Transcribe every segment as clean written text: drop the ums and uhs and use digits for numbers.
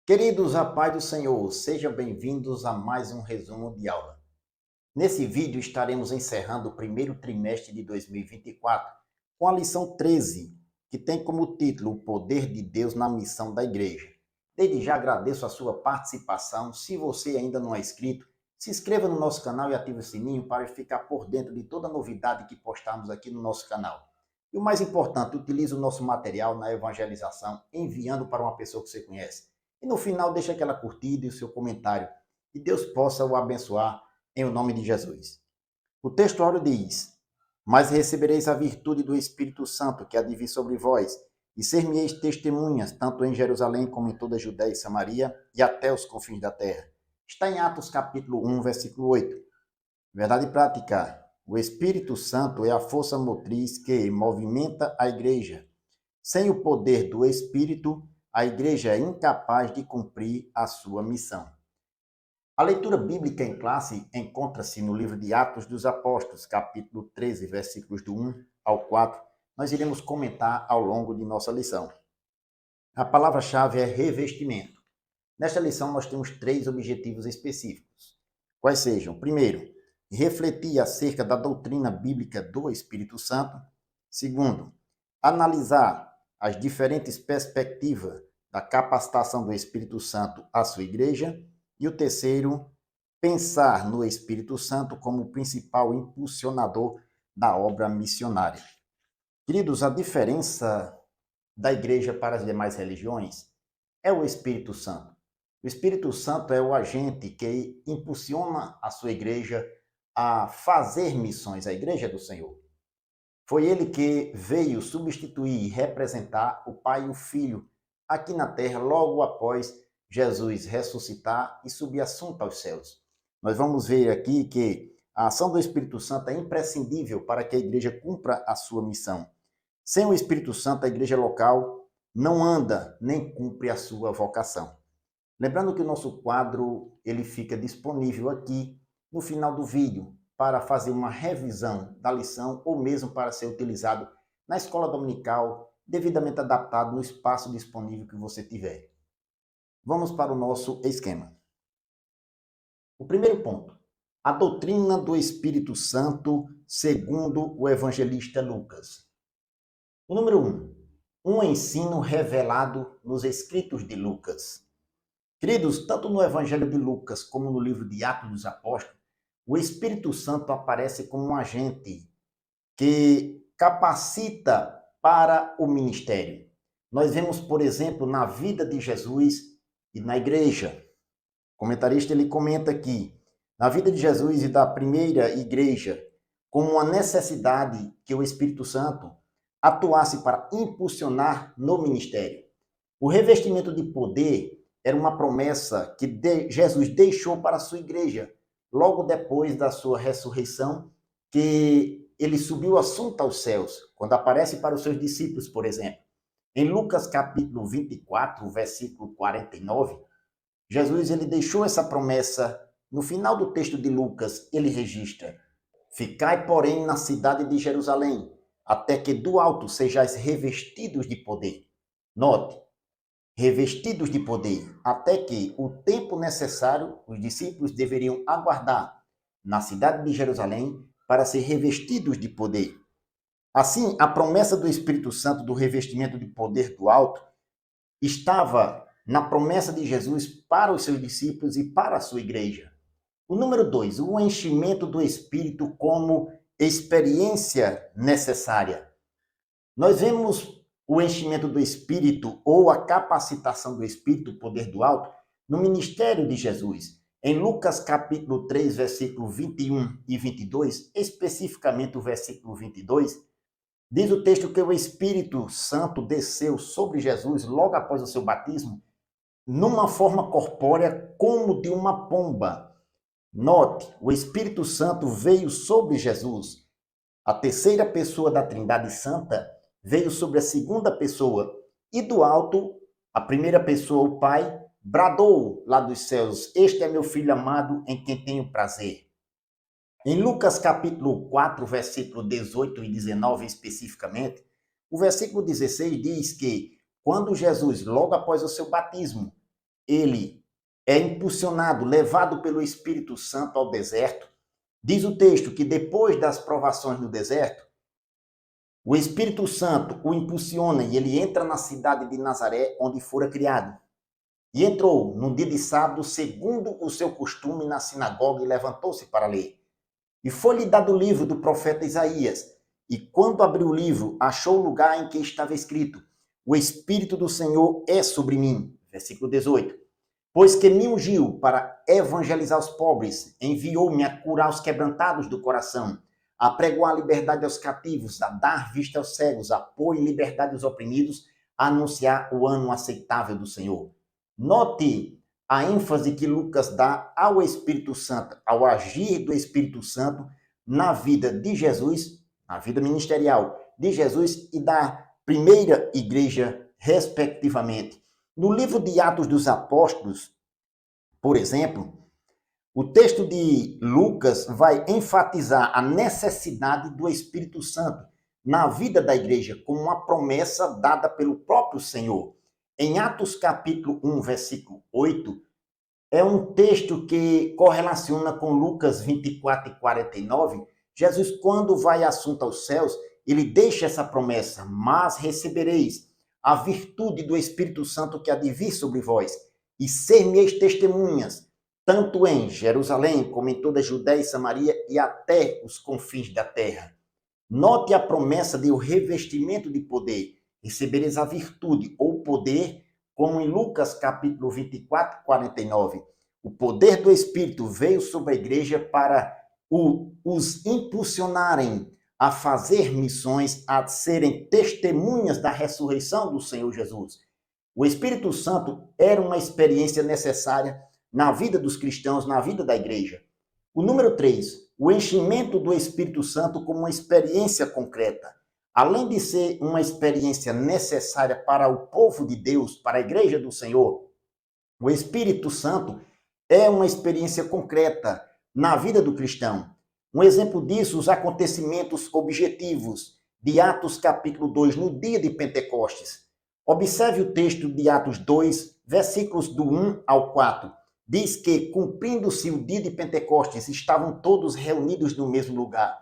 Queridos, a paz do Senhor, sejam bem-vindos a mais um resumo de aula. Nesse vídeo estaremos encerrando o primeiro trimestre de 2024 com a lição 13, que tem como título O Poder de Deus na Missão da Igreja. Desde já agradeço a sua participação. Se você ainda não é inscrito, se inscreva no nosso canal e ative o sininho para ficar por dentro de toda novidade que postarmos aqui no nosso canal. E o mais importante, utilize o nosso material na evangelização, enviando para uma pessoa que você conhece. E no final, deixe aquela curtida e o seu comentário. Que Deus possa o abençoar em o nome de Jesus. O texto áureo diz: Mas recebereis a virtude do Espírito Santo que há de vir sobre vós, e ser-me-eis testemunhas, tanto em Jerusalém como em toda a Judéia e Samaria, e até os confins da terra. Está em Atos capítulo 1, versículo 8. Verdade prática. O Espírito Santo é a força motriz que movimenta a igreja. Sem o poder do Espírito, a igreja é incapaz de cumprir a sua missão. A leitura bíblica em classe encontra-se no livro de Atos dos Apóstolos, capítulo 13, versículos do 1 ao 4. Nós iremos comentar ao longo de nossa lição. A palavra-chave é revestimento. Nesta lição, nós temos 3 objetivos específicos. Quais sejam? Primeiro, refletir acerca da doutrina bíblica do Espírito Santo. Segundo, analisar as diferentes perspectivas da capacitação do Espírito Santo à sua igreja. E o terceiro, pensar no Espírito Santo como o principal impulsionador da obra missionária. Queridos, a diferença da igreja para as demais religiões é o Espírito Santo. O Espírito Santo é o agente que impulsiona a sua igreja a fazer missões, a igreja do Senhor. Foi ele que veio substituir e representar o Pai e o Filho aqui na terra, logo após Jesus ressuscitar e subir assunto aos céus. Nós vamos ver aqui que a ação do Espírito Santo é imprescindível para que a igreja cumpra a sua missão. Sem o Espírito Santo, a igreja local não anda nem cumpre a sua vocação. Lembrando que o nosso quadro ele fica disponível aqui no final do vídeo para fazer uma revisão da lição ou mesmo para ser utilizado na escola dominical, devidamente adaptado no espaço disponível que você tiver. Vamos para o nosso esquema. O primeiro ponto, a doutrina do Espírito Santo segundo o evangelista Lucas. O número 1, um ensino revelado nos escritos de Lucas. Queridos, tanto no Evangelho de Lucas como no livro de Atos dos Apóstolos, o Espírito Santo aparece como um agente que capacita para o ministério. Nós vemos, por exemplo, na vida de Jesus e na igreja. O comentarista ele comenta aqui, na vida de Jesus e da primeira igreja, como uma necessidade que o Espírito Santo atuasse para impulsionar no ministério. O revestimento de poder era uma promessa que Jesus deixou para a sua igreja, logo depois da sua ressurreição, que ele subiu assunto aos céus, quando aparece para os seus discípulos, por exemplo. Em Lucas capítulo 24, versículo 49, Jesus ele deixou essa promessa, no final do texto de Lucas, ele registra: Ficai, porém, na cidade de Jerusalém, até que do alto sejais revestidos de poder. Note, revestidos de poder, até que o tempo necessário os discípulos deveriam aguardar na cidade de Jerusalém para ser revestidos de poder. Assim, a promessa do Espírito Santo do revestimento de poder do alto estava na promessa de Jesus para os seus discípulos e para a sua igreja. O número 2, o enchimento do Espírito como experiência necessária. Nós vemos o enchimento do Espírito ou a capacitação do Espírito, o poder do alto, no ministério de Jesus. Em Lucas capítulo 3, versículo 21 e 22, especificamente o versículo 22, diz o texto que o Espírito Santo desceu sobre Jesus logo após o seu batismo, numa forma corpórea como de uma pomba. Note, o Espírito Santo veio sobre Jesus. A terceira pessoa da Trindade Santa veio sobre a segunda pessoa. E do alto, a primeira pessoa, o Pai, bradou lá dos céus: Este é meu filho amado em quem tenho prazer. Em Lucas capítulo 4, versículo 18 e 19 especificamente, o versículo 16 diz que quando Jesus, logo após o seu batismo, ele é impulsionado, levado pelo Espírito Santo ao deserto, diz o texto que depois das provações no deserto, o Espírito Santo o impulsiona e ele entra na cidade de Nazaré, onde fora criado. E entrou no dia de sábado, segundo o seu costume, na sinagoga e levantou-se para ler. E foi-lhe dado o livro do profeta Isaías. E quando abriu o livro, achou o lugar em que estava escrito: O Espírito do Senhor é sobre mim. Versículo 18. Pois que me ungiu para evangelizar os pobres, enviou-me a curar os quebrantados do coração, a pregoar a liberdade aos cativos, a dar vista aos cegos, a pôr em liberdade os oprimidos, a anunciar o ano aceitável do Senhor. Note a ênfase que Lucas dá ao Espírito Santo, ao agir do Espírito Santo na vida de Jesus, na vida ministerial de Jesus e da primeira igreja, respectivamente. No livro de Atos dos Apóstolos, por exemplo, o texto de Lucas vai enfatizar a necessidade do Espírito Santo na vida da igreja, como uma promessa dada pelo próprio Senhor. Em Atos capítulo 1, versículo 8, é um texto que correlaciona com Lucas 24 e 49. Jesus, quando vai assunto aos céus, ele deixa essa promessa: mas recebereis a virtude do Espírito Santo que há de vir sobre vós, e ser-me-eis testemunhas, tanto em Jerusalém, como em toda a Judéia e Samaria, e até os confins da terra. Note a promessa de o revestimento de poder. Recebereis a virtude ou poder, como em Lucas capítulo 24, 49. O poder do Espírito veio sobre a igreja para os impulsionarem a fazer missões, a serem testemunhas da ressurreição do Senhor Jesus. O Espírito Santo era uma experiência necessária na vida dos cristãos, na vida da igreja. O número 3, o enchimento do Espírito Santo como uma experiência concreta. Além de ser uma experiência necessária para o povo de Deus, para a igreja do Senhor, o Espírito Santo é uma experiência concreta na vida do cristão. Um exemplo disso, os acontecimentos objetivos de Atos capítulo 2, no dia de Pentecostes. Observe o texto de Atos 2, versículos do 1 ao 4. Diz que, cumprindo-se o dia de Pentecostes, estavam todos reunidos no mesmo lugar.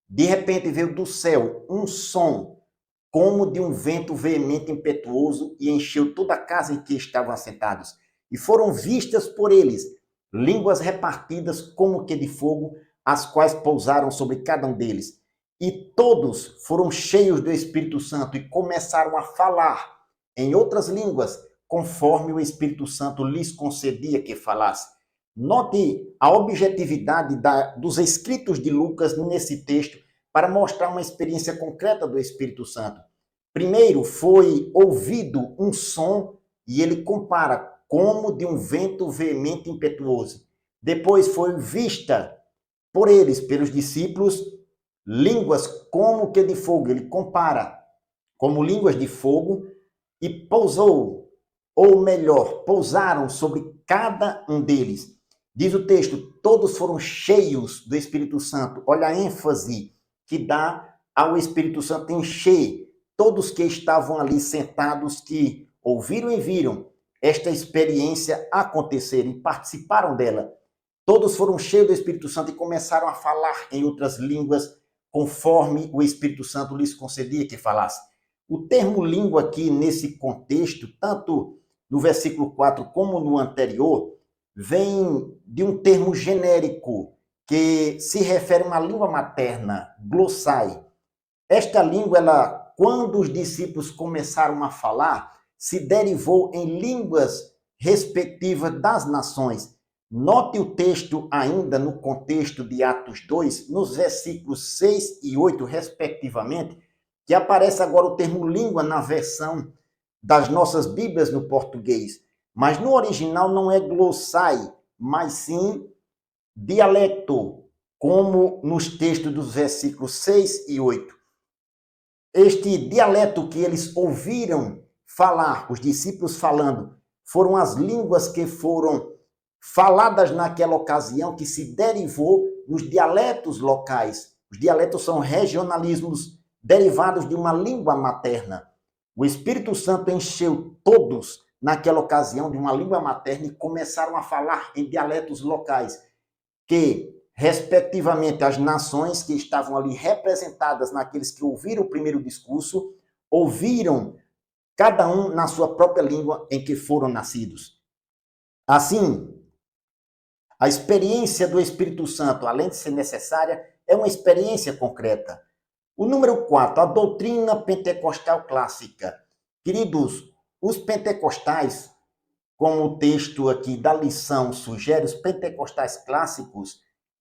De repente veio do céu um som, como de um vento veemente e impetuoso, e encheu toda a casa em que estavam assentados. E foram vistas por eles línguas repartidas como que de fogo, as quais pousaram sobre cada um deles. E todos foram cheios do Espírito Santo e começaram a falar em outras línguas, conforme o Espírito Santo lhes concedia que falasse. Note a objetividade dos escritos de Lucas nesse texto para mostrar uma experiência concreta do Espírito Santo. Primeiro, foi ouvido um som e ele compara como de um vento veemente e impetuoso. Depois foi vista por eles, pelos discípulos, línguas como que de fogo. Ele compara como línguas de fogo e pousou, ou melhor, pousaram sobre cada um deles. Diz o texto, todos foram cheios do Espírito Santo. Olha a ênfase que dá ao Espírito Santo encher todos que estavam ali sentados, que ouviram e viram esta experiência acontecer e participaram dela. Todos foram cheios do Espírito Santo e começaram a falar em outras línguas, conforme o Espírito Santo lhes concedia que falasse. O termo língua aqui, nesse contexto, tanto no versículo 4 como no anterior, vem de um termo genérico que se refere a uma língua materna, glossai. Esta língua, quando os discípulos começaram a falar, se derivou em línguas respectivas das nações. Note o texto ainda no contexto de Atos 2, nos versículos 6 e 8, respectivamente, que aparece agora o termo língua na versão das nossas Bíblias no português. Mas no original não é glossai, mas sim dialecto, como nos textos dos versículos 6 e 8. Este dialeto que eles ouviram falar, os discípulos falando, foram as línguas que foram faladas naquela ocasião, que se derivou nos dialetos locais. Os dialetos são regionalismos derivados de uma língua materna. O Espírito Santo encheu todos naquela ocasião, de uma língua materna e começaram a falar em dialetos locais, que, respectivamente, as nações que estavam ali representadas naqueles que ouviram o primeiro discurso, ouviram cada um na sua própria língua em que foram nascidos. Assim, a experiência do Espírito Santo, além de ser necessária, é uma experiência concreta. O número 4, a doutrina pentecostal clássica. Queridos, os pentecostais, como o texto aqui da lição sugere, os pentecostais clássicos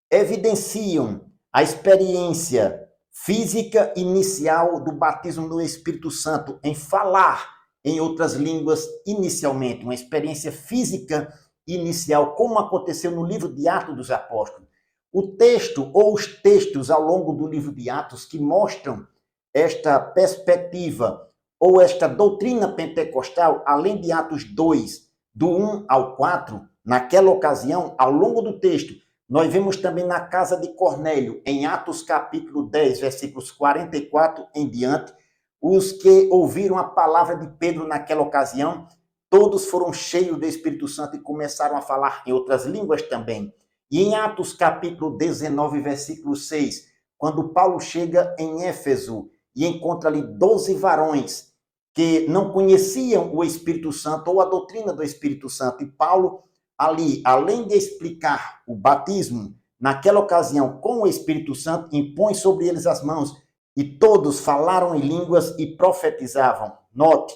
evidenciam a experiência física inicial do batismo no Espírito Santo, em falar em outras línguas inicialmente, uma experiência física inicial, como aconteceu no livro de Atos dos Apóstolos. O texto ou os textos ao longo do livro de Atos que mostram esta perspectiva ou esta doutrina pentecostal, além de Atos 2, do 1 ao 4, naquela ocasião, ao longo do texto, nós vemos também na casa de Cornélio, em Atos capítulo 10, versículos 44 em diante, os que ouviram a palavra de Pedro naquela ocasião, todos foram cheios do Espírito Santo e começaram a falar em outras línguas também. E em Atos capítulo 19, versículo 6, quando Paulo chega em Éfeso e encontra ali 12 varões que não conheciam o Espírito Santo ou a doutrina do Espírito Santo, e Paulo ali, além de explicar o batismo, naquela ocasião com o Espírito Santo, impõe sobre eles as mãos e todos falaram em línguas e profetizavam. Note,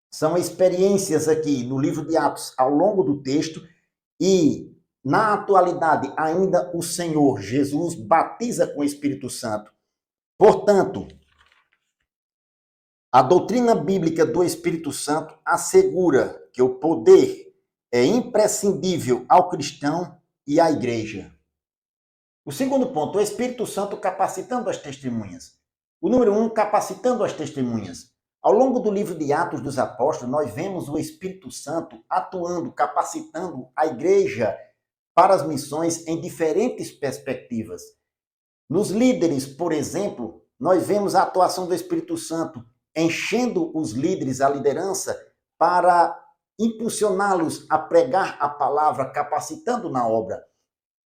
são experiências aqui no livro de Atos ao longo do texto e na atualidade ainda o Senhor Jesus batiza com o Espírito Santo. Portanto, a doutrina bíblica do Espírito Santo assegura que o poder é imprescindível ao cristão e à igreja. O segundo ponto, o Espírito Santo capacitando as testemunhas. O número 1, capacitando as testemunhas. Ao longo do livro de Atos dos Apóstolos, nós vemos o Espírito Santo atuando, capacitando a igreja para as missões em diferentes perspectivas. Nos líderes, por exemplo, nós vemos a atuação do Espírito Santo enchendo os líderes, a liderança, para impulsioná-los a pregar a palavra, capacitando na obra.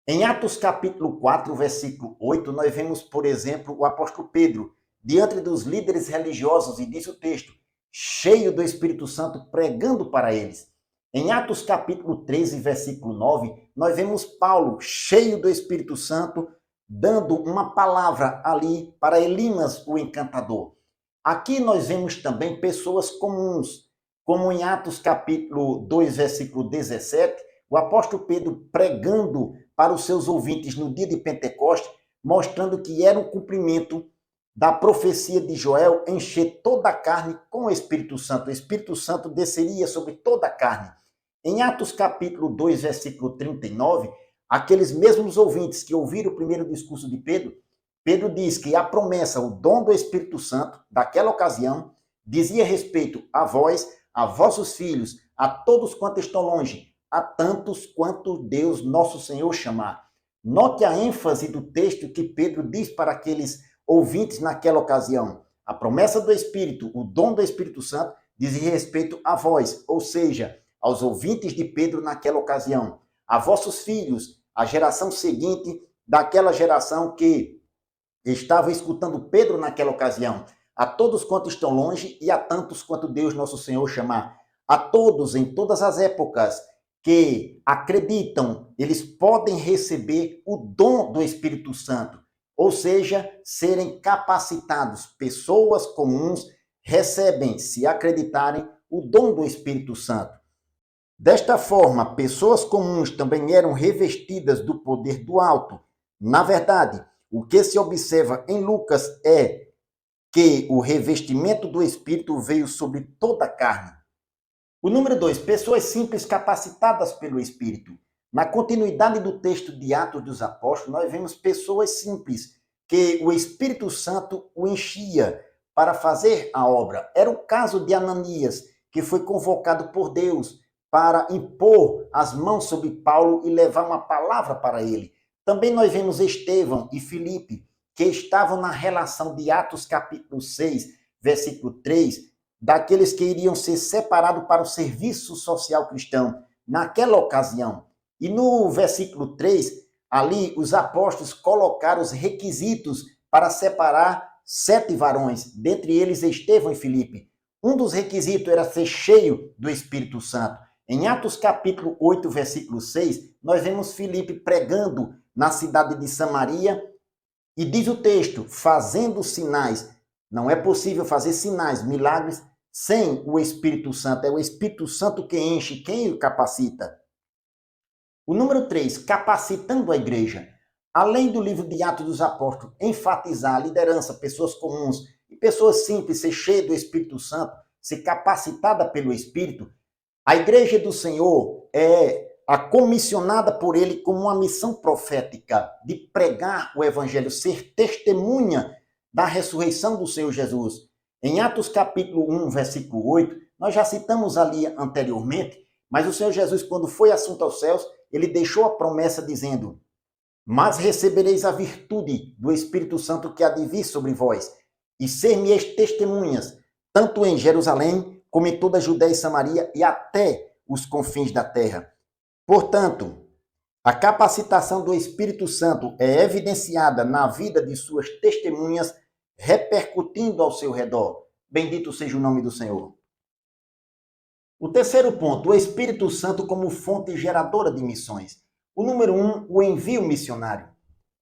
Em Atos capítulo 4, versículo 8, nós vemos, por exemplo, o apóstolo Pedro, diante dos líderes religiosos, e diz o texto, cheio do Espírito Santo, pregando para eles. Em Atos capítulo 13, versículo 9, nós vemos Paulo, cheio do Espírito Santo, dando uma palavra ali para Elimas, o encantador. Aqui nós vemos também pessoas comuns, como em Atos capítulo 2, versículo 17, o apóstolo Pedro pregando para os seus ouvintes no dia de Pentecostes, mostrando que era um cumprimento da profecia de Joel, encher toda a carne com o Espírito Santo. O Espírito Santo desceria sobre toda a carne. Em Atos capítulo 2, versículo 39, aqueles mesmos ouvintes que ouviram o primeiro discurso de Pedro, Pedro diz que a promessa, o dom do Espírito Santo, daquela ocasião, dizia respeito a vós, a vossos filhos, a todos quantos estão longe, a tantos quanto Deus, nosso Senhor, chamar. Note a ênfase do texto que Pedro diz para aqueles ouvintes naquela ocasião. A promessa do Espírito, o dom do Espírito Santo, dizia respeito a vós, ou seja, aos ouvintes de Pedro naquela ocasião, a vossos filhos, a geração seguinte daquela geração que estava escutando Pedro naquela ocasião, a todos quantos estão longe e a tantos quanto Deus nosso Senhor chamar, a todos em todas as épocas que acreditam, eles podem receber o dom do Espírito Santo, ou seja, serem capacitados. Pessoas comuns recebem, se acreditarem, o dom do Espírito Santo. Desta forma, pessoas comuns também eram revestidas do poder do alto. Na verdade, o que se observa em Lucas é que o revestimento do Espírito veio sobre toda a carne. O número 2, pessoas simples capacitadas pelo Espírito. Na continuidade do texto de Atos dos Apóstolos, nós vemos pessoas simples que o Espírito Santo o enchia para fazer a obra. Era o caso de Ananias, que foi convocado por Deus para impor as mãos sobre Paulo e levar uma palavra para ele. Também nós vemos Estevão e Filipe, que estavam na relação de Atos capítulo 6, versículo 3, daqueles que iriam ser separados para o serviço social cristão naquela ocasião. E no versículo 3, ali os apóstolos colocaram os requisitos para separar 7 varões, dentre eles Estevão e Filipe. Um dos requisitos era ser cheio do Espírito Santo. Em Atos capítulo 8, versículo 6, nós vemos Filipe pregando na cidade de Samaria e diz o texto, fazendo sinais. Não é possível fazer sinais, milagres, sem o Espírito Santo. É o Espírito Santo que enche, quem o capacita. O número 3, capacitando a igreja. Além do livro de Atos dos Apóstolos enfatizar a liderança, pessoas comuns e pessoas simples, ser cheia do Espírito Santo, ser capacitada pelo Espírito, a igreja do Senhor é a comissionada por ele como uma missão profética de pregar o evangelho, ser testemunha da ressurreição do Senhor Jesus. Em Atos capítulo 1, versículo 8, nós já citamos ali anteriormente, mas o Senhor Jesus, quando foi assunto aos céus, ele deixou a promessa dizendo: mas recebereis a virtude do Espírito Santo que há de vir sobre vós, e ser-me-eis testemunhas, tanto em Jerusalém, como em toda a Judéia e Samaria, e até os confins da terra. Portanto, a capacitação do Espírito Santo é evidenciada na vida de suas testemunhas, repercutindo ao seu redor. Bendito seja o nome do Senhor. O terceiro ponto, o Espírito Santo como fonte geradora de missões. O número 1, o envio missionário.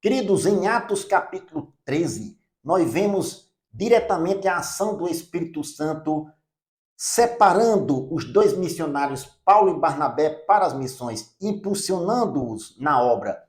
Queridos, em Atos capítulo 13, nós vemos diretamente a ação do Espírito Santo separando os 2 missionários, Paulo e Barnabé, para as missões, impulsionando-os na obra.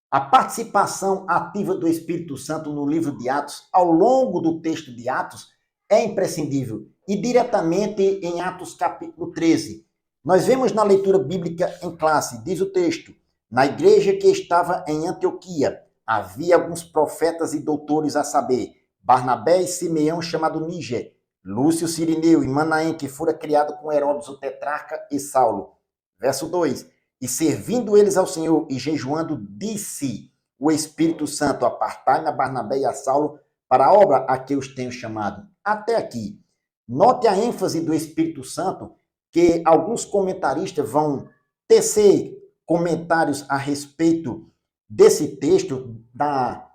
A participação ativa do Espírito Santo no livro de Atos, ao longo do texto de Atos, é imprescindível. E diretamente em Atos capítulo 13. Nós vemos na leitura bíblica em classe, diz o texto, na igreja que estava em Antioquia, havia alguns profetas e doutores, a saber, Barnabé e Simeão, chamado Níger, Lúcio Cirineu e Manaém, que fora criado com Herodes o tetrarca, e Saulo. Verso 2. E servindo eles ao Senhor e jejuando, disse o Espírito Santo: apartai-me a Barnabé e a Saulo para a obra a que os tenho chamado. Até aqui. Note a ênfase do Espírito Santo, que alguns comentaristas vão tecer comentários a respeito desse texto, da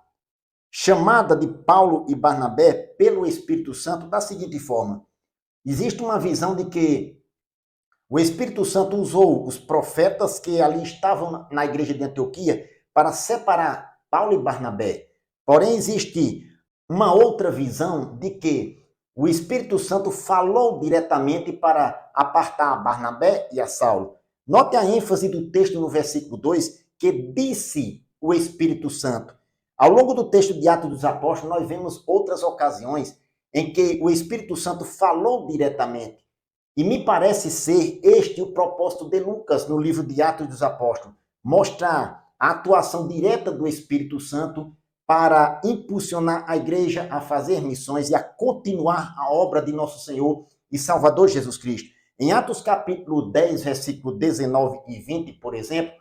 chamada de Paulo e Barnabé pelo Espírito Santo, da seguinte forma. Existe uma visão de que o Espírito Santo usou os profetas que ali estavam na igreja de Antioquia para separar Paulo e Barnabé. Porém, existe uma outra visão de que o Espírito Santo falou diretamente para apartar Barnabé e a Saulo. Note a ênfase do texto no versículo 2, que disse o Espírito Santo. Ao longo do texto de Atos dos Apóstolos, nós vemos outras ocasiões em que o Espírito Santo falou diretamente. E me parece ser este o propósito de Lucas no livro de Atos dos Apóstolos, mostrar a atuação direta do Espírito Santo para impulsionar a igreja a fazer missões e a continuar a obra de nosso Senhor e Salvador Jesus Cristo. Em Atos capítulo 10, versículo 19 e 20, por exemplo,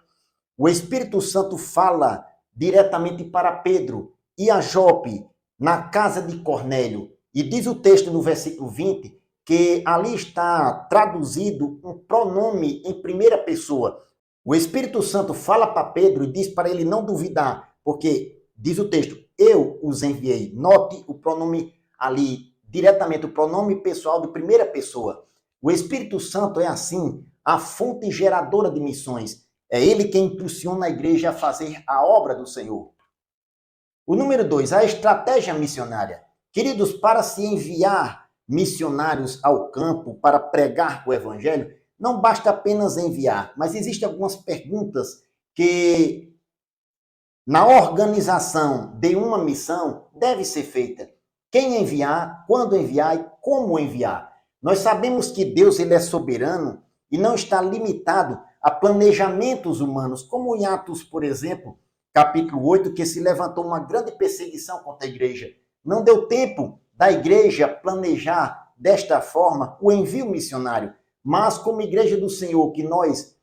o Espírito Santo fala diretamente para Pedro e a Jope, na casa de Cornélio. E diz o texto no versículo 20, que ali está traduzido um pronome em primeira pessoa. O Espírito Santo fala para Pedro e diz para ele não duvidar, porque diz o texto, eu os enviei. Note o pronome ali, diretamente o pronome pessoal de primeira pessoa. O Espírito Santo é assim, a fonte geradora de missões. É ele quem impulsiona a igreja a fazer a obra do Senhor. O número 2, a estratégia missionária. Queridos, para se enviar missionários ao campo para pregar o evangelho, não basta apenas enviar, mas existem algumas perguntas que na organização de uma missão deve ser feita. Quem enviar, quando enviar e como enviar. Nós sabemos que Deus ele é soberano e não está limitado a planejamentos humanos, como em Atos, por exemplo, capítulo 8, que se levantou uma grande perseguição contra a igreja. Não deu tempo da igreja planejar desta forma o envio missionário, mas como igreja do Senhor, que nós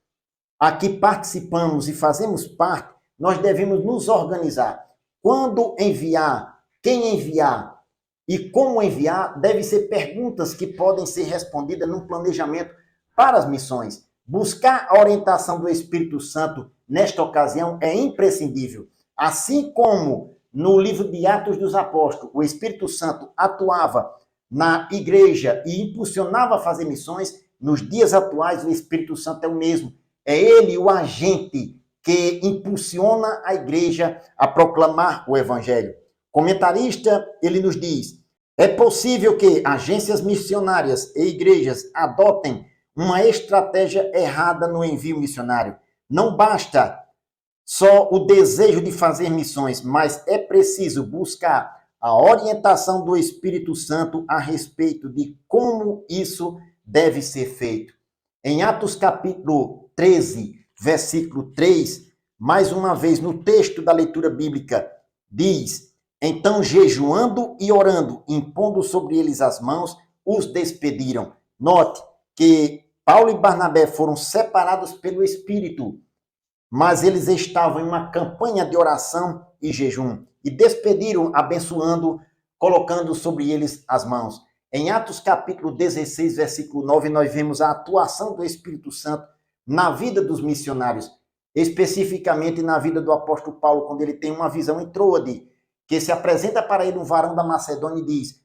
aqui participamos e fazemos parte, nós devemos nos organizar. Quando enviar, quem enviar, e como enviar devem ser perguntas que podem ser respondidas num planejamento para as missões. Buscar a orientação do Espírito Santo nesta ocasião é imprescindível. Assim como no livro de Atos dos Apóstolos, o Espírito Santo atuava na igreja e impulsionava a fazer missões, nos dias atuais o Espírito Santo é o mesmo. É ele o agente que impulsiona a igreja a proclamar o evangelho. Comentarista, ele nos diz: é possível que agências missionárias e igrejas adotem uma estratégia errada no envio missionário. Não basta só o desejo de fazer missões, mas é preciso buscar a orientação do Espírito Santo a respeito de como isso deve ser feito. Em Atos capítulo 13, versículo 3, mais uma vez no texto da leitura bíblica, diz: então, jejuando e orando, impondo sobre eles as mãos, os despediram. Note que Paulo e Barnabé foram separados pelo Espírito, mas eles estavam em uma campanha de oração e jejum, e despediram, abençoando, colocando sobre eles as mãos. Em Atos capítulo 16, versículo 9, nós vemos a atuação do Espírito Santo na vida dos missionários, especificamente na vida do apóstolo Paulo, quando ele tem uma visão em Troade, que se apresenta para ele um varão da Macedônia e diz: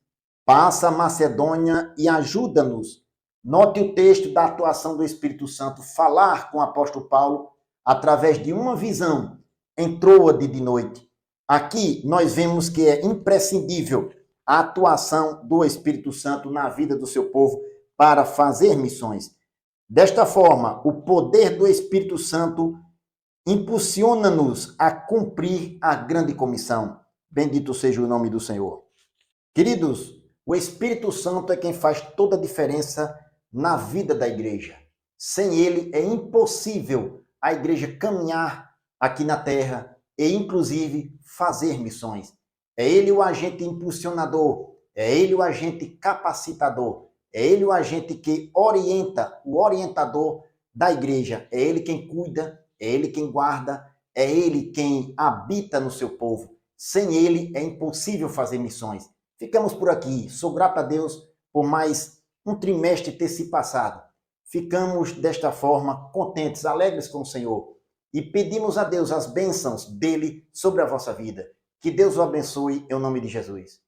passa a Macedônia e ajuda-nos. Note o texto da atuação do Espírito Santo falar com o apóstolo Paulo através de uma visão em Troade de noite. Aqui nós vemos que é imprescindível a atuação do Espírito Santo na vida do seu povo para fazer missões. Desta forma, o poder do Espírito Santo impulsiona-nos a cumprir a grande comissão. Bendito seja o nome do Senhor. Queridos, o Espírito Santo é quem faz toda a diferença na vida da igreja. Sem ele é impossível a igreja caminhar aqui na terra e, inclusive, fazer missões. É ele o agente impulsionador, é ele o agente capacitador, é ele o agente que orienta, o orientador da igreja. É ele quem cuida, é ele quem guarda, é ele quem habita no seu povo. Sem ele é impossível fazer missões. Ficamos por aqui. Sou grato a Deus por mais um trimestre ter se passado. Ficamos desta forma contentes, alegres com o Senhor e pedimos a Deus as bênçãos dele sobre a vossa vida. Que Deus o abençoe em nome de Jesus.